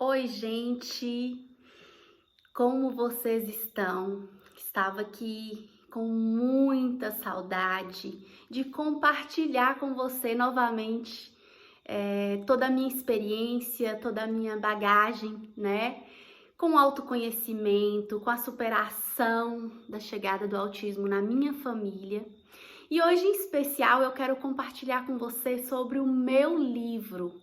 Oi, gente, como vocês estão? Estava aqui com muita saudade de compartilhar com você novamente toda a minha experiência, toda a minha bagagem, né? Com o autoconhecimento, com a superação da chegada do autismo na minha família. E hoje, em especial, eu quero compartilhar com você sobre o meu livro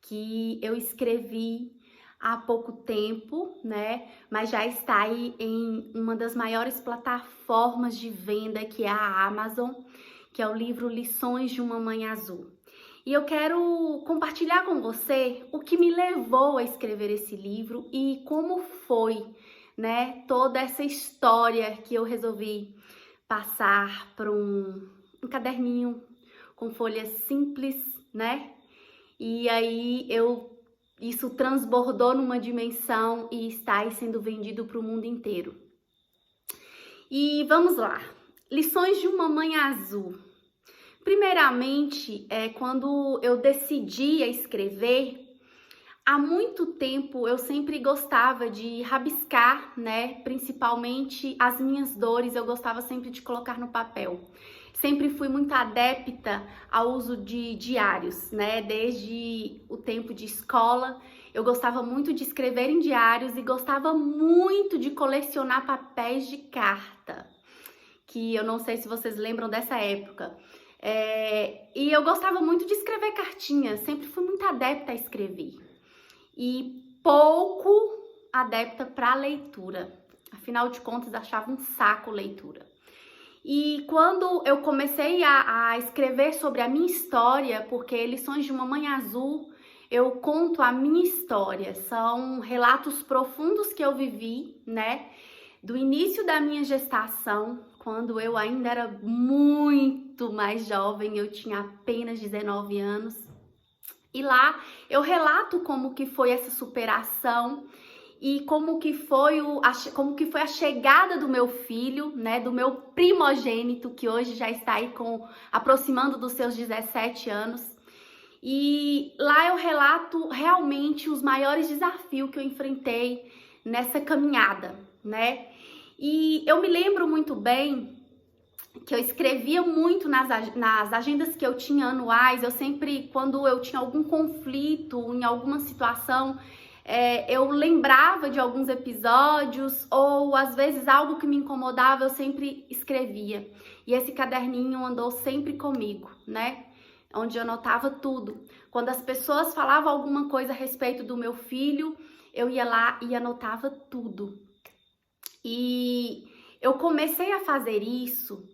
que eu escrevi há pouco tempo, né? Mas já está aí em uma das maiores plataformas de venda, que é a Amazon, que é o livro Lições de uma Mãe Azul. E eu quero compartilhar com você o que me levou a escrever esse livro e como foi, né, toda essa história que eu resolvi passar para um caderninho com folhas simples, né? E aí isso transbordou numa dimensão e está aí sendo vendido para o mundo inteiro. E vamos lá. Lições de uma Mãe Azul. Primeiramente, quando eu decidi a escrever, há muito tempo eu sempre gostava de rabiscar, né? Principalmente as minhas dores, eu gostava sempre de colocar no papel. Sempre fui muito adepta ao uso de diários, né? Desde o tempo de escola, eu gostava muito de escrever em diários e gostava muito de colecionar papéis de carta, que eu não sei se vocês lembram dessa época. E eu gostava muito de escrever cartinhas, sempre fui muito adepta a escrever. E pouco adepta para leitura. Afinal de contas, achava um saco leitura. E quando eu comecei a escrever sobre a minha história, porque Lições de uma Mãe Azul, eu conto a minha história. São relatos profundos que eu vivi, né? Do início da minha gestação, quando eu ainda era muito mais jovem, eu tinha apenas 19 anos. E lá eu relato como que foi essa superação e como que foi a chegada do meu filho, né, do meu primogênito, que hoje já está aí aproximando dos seus 17 anos. E lá eu relato realmente os maiores desafios que eu enfrentei nessa caminhada, né? E eu me lembro muito bem que eu escrevia muito nas agendas que eu tinha anuais. Eu sempre, quando eu tinha algum conflito em alguma situação, eu lembrava de alguns episódios ou às vezes algo que me incomodava, eu sempre escrevia. E esse caderninho andou sempre comigo, né? Onde eu anotava tudo. Quando as pessoas falavam alguma coisa a respeito do meu filho, eu ia lá e anotava tudo. E eu comecei a fazer isso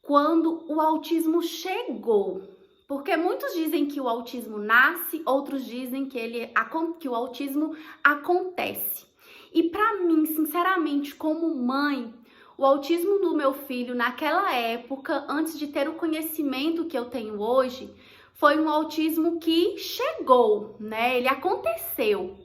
quando o autismo chegou. Porque muitos dizem que o autismo nasce, outros dizem que o autismo acontece. E para mim, sinceramente, como mãe, o autismo do meu filho naquela época, antes de ter o conhecimento que eu tenho hoje, foi um autismo que chegou, né? Ele aconteceu.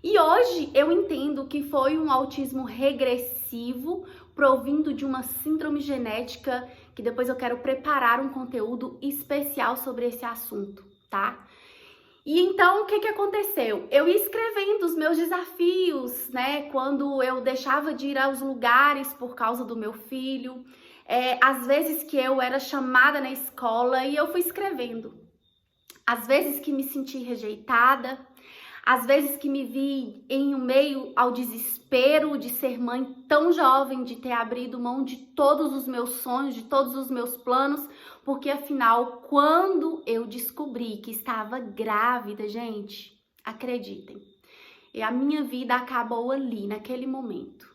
E hoje eu entendo que foi um autismo regressivo, provindo de uma síndrome genética, que depois eu quero preparar um conteúdo especial sobre esse assunto, tá? E então, o que aconteceu? Eu ia escrevendo os meus desafios, né? Quando eu deixava de ir aos lugares por causa do meu filho, às vezes que eu era chamada na escola e eu fui escrevendo. Às vezes que me senti rejeitada, às vezes que me vi em meio ao desespero de ser mãe tão jovem, de ter abrido mão de todos os meus sonhos, de todos os meus planos, porque afinal, quando eu descobri que estava grávida, gente, acreditem, a minha vida acabou ali, naquele momento.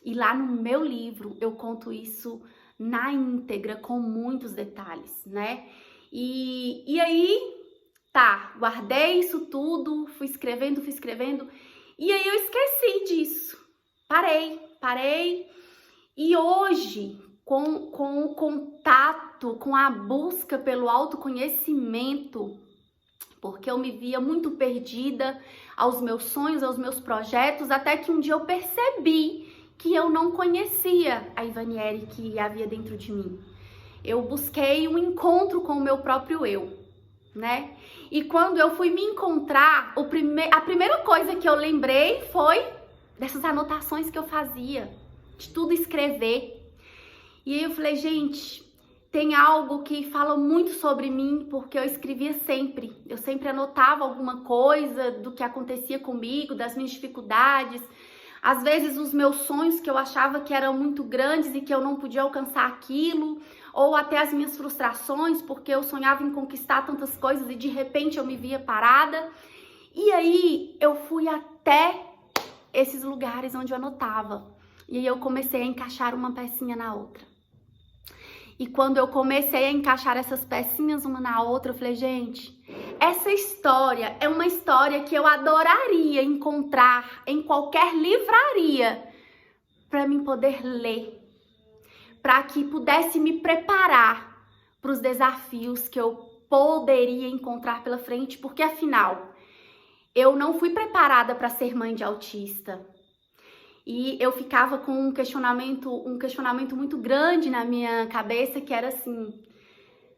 E lá no meu livro eu conto isso na íntegra, com muitos detalhes, né? E aí, tá, guardei isso tudo, fui escrevendo, e aí eu esqueci disso. Parei. E hoje, com o contato, com a busca pelo autoconhecimento, porque eu me via muito perdida aos meus sonhos, aos meus projetos, até que um dia eu percebi que eu não conhecia a Ivaniele que havia dentro de mim. Eu busquei um encontro com o meu próprio eu, né? E quando eu fui me encontrar, a primeira coisa que eu lembrei foi dessas anotações que eu fazia, de tudo escrever. E aí eu falei, gente, tem algo que fala muito sobre mim, porque eu escrevia sempre. Eu sempre anotava alguma coisa do que acontecia comigo, das minhas dificuldades, às vezes os meus sonhos que eu achava que eram muito grandes e que eu não podia alcançar aquilo, ou até as minhas frustrações, porque eu sonhava em conquistar tantas coisas e de repente eu me via parada. E aí eu fui até esses lugares onde eu anotava. E aí eu comecei a encaixar uma pecinha na outra. E quando eu comecei a encaixar essas pecinhas uma na outra, eu falei, gente, essa história é uma história que eu adoraria encontrar em qualquer livraria para mim poder ler, para que pudesse me preparar para os desafios que eu poderia encontrar pela frente, porque afinal, eu não fui preparada para ser mãe de autista. E eu ficava com um questionamento muito grande na minha cabeça, que era assim,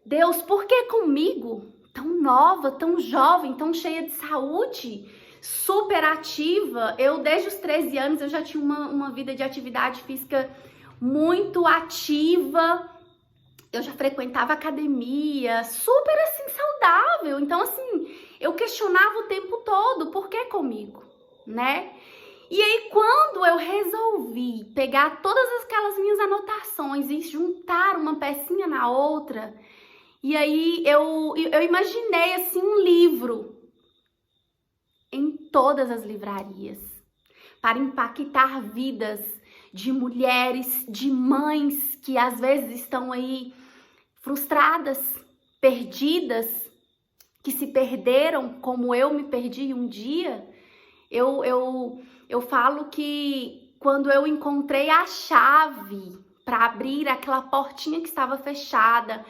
Deus, por que comigo? Tão nova, tão jovem, tão cheia de saúde, super ativa. Eu, desde os 13 anos, eu já tinha uma vida de atividade física muito ativa. Eu já frequentava academia, super assim, saudável. Então, assim, eu questionava o tempo todo, por que comigo, né? E aí, quando eu resolvi pegar todas aquelas minhas anotações e juntar uma pecinha na outra, e aí eu imaginei, assim, um livro em todas as livrarias para impactar vidas de mulheres, de mães que às vezes estão aí frustradas, perdidas, que se perderam como eu me perdi um dia. Eu falo que quando eu encontrei a chave para abrir aquela portinha que estava fechada,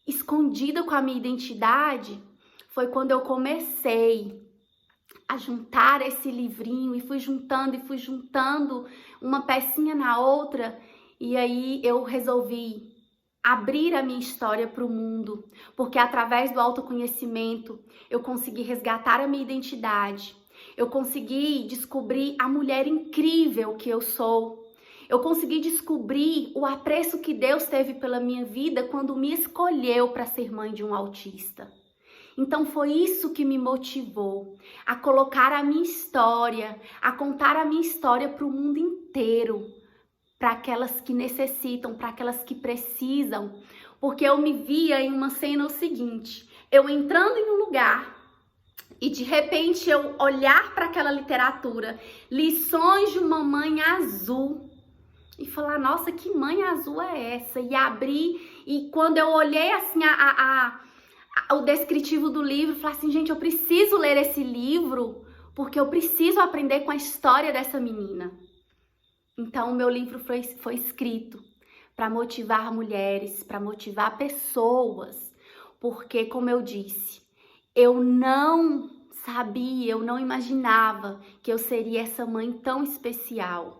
escondida com a minha identidade, foi quando eu comecei a juntar esse livrinho e fui juntando uma pecinha na outra, e aí eu resolvi abrir a minha história para o mundo, porque através do autoconhecimento eu consegui resgatar a minha identidade. Eu consegui descobrir a mulher incrível que eu sou. Eu consegui descobrir o apreço que Deus teve pela minha vida quando me escolheu para ser mãe de um autista. Então foi isso que me motivou a colocar a minha história, a contar a minha história para o mundo inteiro, para aquelas que necessitam, para aquelas que precisam. Porque eu me via em uma cena o seguinte, eu entrando em um lugar e de repente eu olhar para aquela literatura, Lições de uma Mãe Azul, e falar, nossa, que mãe azul é essa? E abrir, e quando eu olhei assim o descritivo do livro, falei assim, gente, eu preciso ler esse livro, porque eu preciso aprender com a história dessa menina. Então o meu livro foi escrito para motivar mulheres, para motivar pessoas, porque, como eu disse, eu não sabia, eu não imaginava que eu seria essa mãe tão especial.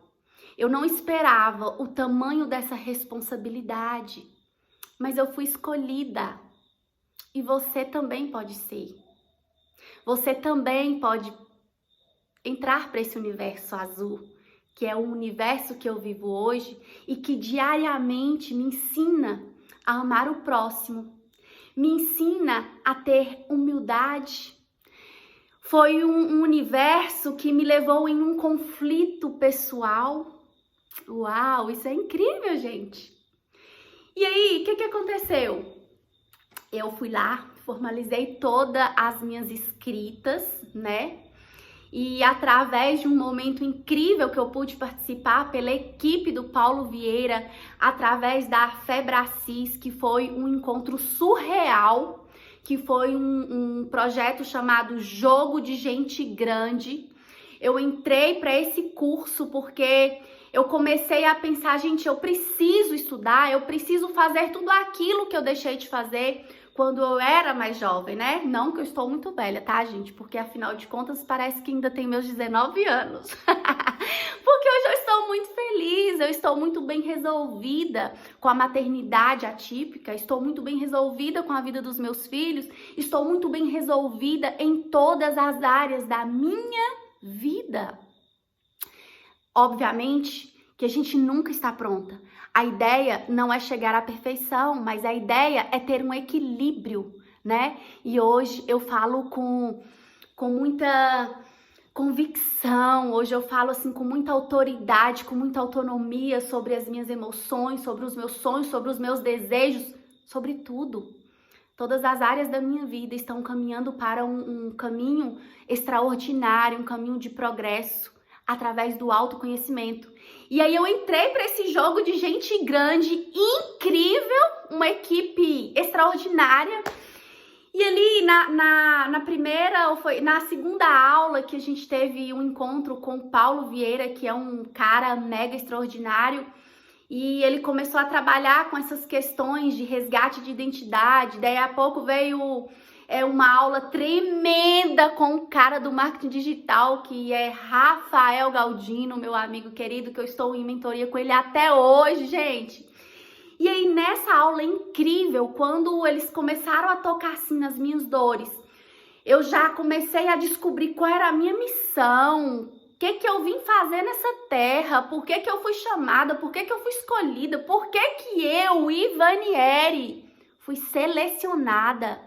Eu não esperava o tamanho dessa responsabilidade, mas eu fui escolhida. E você também pode ser. Você também pode entrar para esse universo azul, que é o universo que eu vivo hoje e que diariamente me ensina a amar o próximo, me ensina a ter humildade. Foi um universo que me levou em um conflito pessoal. Uau, isso é incrível, gente! E aí, o que aconteceu? Eu fui lá, formalizei todas as minhas escritas, né? E através de um momento incrível que eu pude participar pela equipe do Paulo Vieira, através da Febracis, que foi um encontro surreal, que foi um projeto chamado Jogo de Gente Grande. Eu entrei para esse curso porque eu comecei a pensar, gente, eu preciso estudar, eu preciso fazer tudo aquilo que eu deixei de fazer quando eu era mais jovem, né? Não que eu estou muito velha, tá, gente? Porque afinal de contas parece que ainda tem meus 19 anos. Porque hoje eu estou muito feliz, eu estou muito bem resolvida com a maternidade atípica, estou muito bem resolvida com a vida dos meus filhos, estou muito bem resolvida em todas as áreas da minha vida. Obviamente que a gente nunca está pronta. A ideia não é chegar à perfeição, mas a ideia é ter um equilíbrio, né? E hoje eu falo com muita convicção, hoje eu falo assim com muita autoridade, com muita autonomia sobre as minhas emoções, sobre os meus sonhos, sobre os meus desejos, sobre tudo. Todas as áreas da minha vida estão caminhando para um caminho extraordinário, um caminho de progresso, através do autoconhecimento. E aí eu entrei para esse jogo de gente grande, incrível, uma equipe extraordinária. E ali na primeira, ou foi na segunda aula que a gente teve um encontro com o Paulo Vieira, que é um cara mega extraordinário, e ele começou a trabalhar com essas questões de resgate de identidade. Daí a pouco veio uma aula tremenda com o cara do marketing digital, que é Rafael Galdino, meu amigo querido, que eu estou em mentoria com ele até hoje, gente. E aí, nessa aula incrível, quando eles começaram a tocar assim nas minhas dores, eu já comecei a descobrir qual era a minha missão, o que eu vim fazer nessa terra, por que eu fui chamada, por que eu fui escolhida, por que eu, Ivanieri, fui selecionada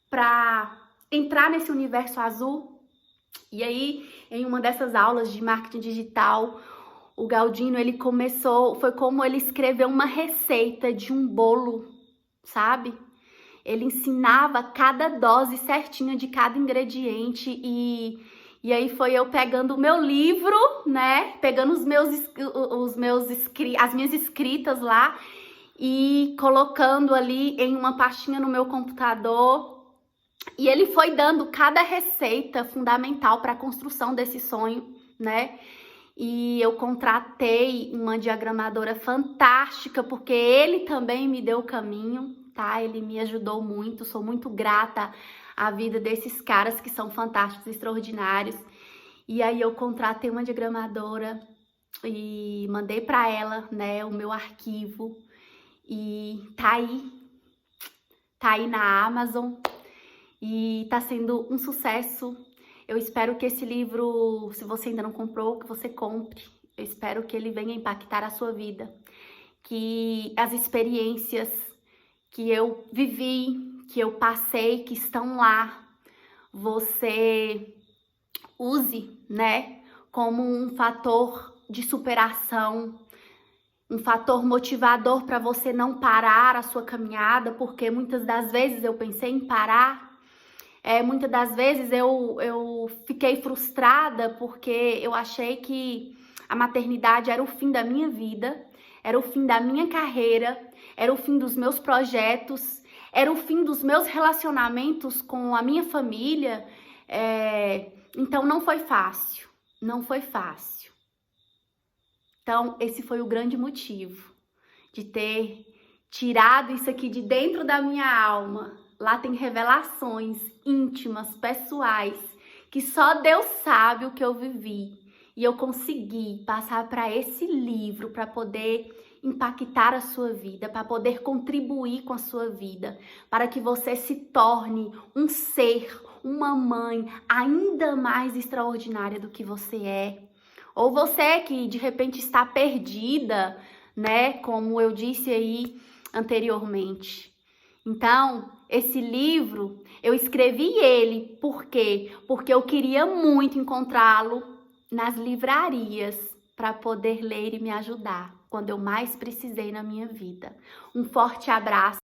para entrar nesse universo azul. E aí, em uma dessas aulas de marketing digital, o Galdino, ele começou, foi como ele escreveu uma receita de um bolo, sabe? Ele ensinava cada dose certinha de cada ingrediente e aí foi eu pegando o meu livro, né? Pegando as minhas escritas lá e colocando ali em uma pastinha no meu computador. E ele foi dando cada receita fundamental para a construção desse sonho, né? E eu contratei uma diagramadora fantástica, porque ele também me deu o caminho, tá? Ele me ajudou muito, sou muito grata à vida desses caras que são fantásticos, extraordinários. E aí eu contratei uma diagramadora e mandei para ela, né, o meu arquivo. E tá aí na Amazon. E tá sendo um sucesso. Eu espero que esse livro, se você ainda não comprou, que você compre. Eu espero que ele venha impactar a sua vida. Que as experiências que eu vivi, que eu passei, que estão lá, você use, né, como um fator de superação, um fator motivador para você não parar a sua caminhada, porque muitas das vezes eu pensei em parar. Muitas das vezes eu fiquei frustrada porque eu achei que a maternidade era o fim da minha vida, era o fim da minha carreira, era o fim dos meus projetos, era o fim dos meus relacionamentos com a minha família. Então não foi fácil, não foi fácil. Então esse foi o grande motivo de ter tirado isso aqui de dentro da minha alma. Lá tem revelações íntimas, pessoais, que só Deus sabe o que eu vivi. E eu consegui passar para esse livro para poder impactar a sua vida, para poder contribuir com a sua vida, para que você se torne um ser, uma mãe ainda mais extraordinária do que você é. Ou você que de repente está perdida, né? Como eu disse aí anteriormente. Então, esse livro, eu escrevi ele, por quê? Porque eu queria muito encontrá-lo nas livrarias para poder ler e me ajudar quando eu mais precisei na minha vida. Um forte abraço.